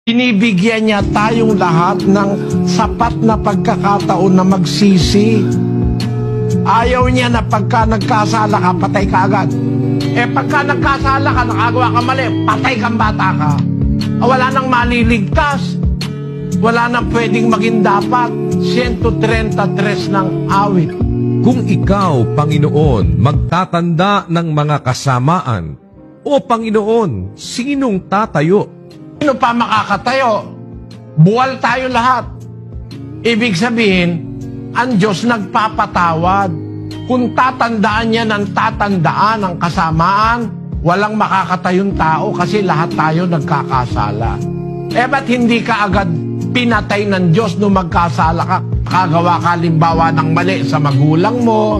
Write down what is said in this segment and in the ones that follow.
Binibigyan niya tayong lahat ng sapat na pagkakataon na magsisi. Ayaw niya na pagka nagkasala ka, patay ka agad. Pagka nagkasala ka, nakagawa ka mali, patay kang bata ka. Wala nang maliligtas. Wala nang pwedeng maging dapat. 133 ng awit. Kung ikaw, Panginoon, magtatanda ng mga kasamaan, o Panginoon, sinong tatayo? Sino pa makakatayo? Buwal tayo lahat. Ibig sabihin, ang Diyos nagpapatawad. Kung tatandaan niya ng tatandaan ang kasamaan, walang makakatayong tao kasi lahat tayo nagkakasala. Ba't hindi ka agad pinatay ng Diyos nung magkasala ka? Nakagawa ka halimbawa ng mali sa magulang mo.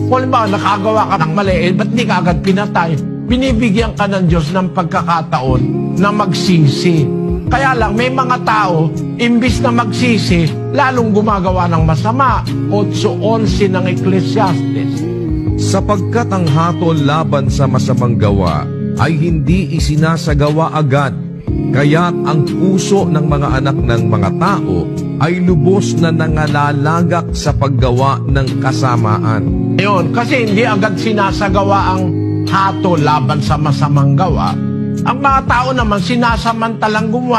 O halimbawa, nakagawa ka ng mali, ba't hindi ka agad pinatay? Binibigyan ka ng Diyos ng pagkakataon na magsisi. Kaya lang, may mga tao, imbis na magsisi, lalong gumagawa ng masama. 8:11 ng Ecclesiastes. Sapagkat ang hatol laban sa masamang gawa ay hindi isinasagawa agad, kaya't ang puso ng mga anak ng mga tao ay lubos na nangalalagak sa paggawa ng kasamaan. Ngayon, kasi hindi agad sinasagawa ang hatol laban sa masamang gawa. Ang mga tao naman sinasamantalang gumawa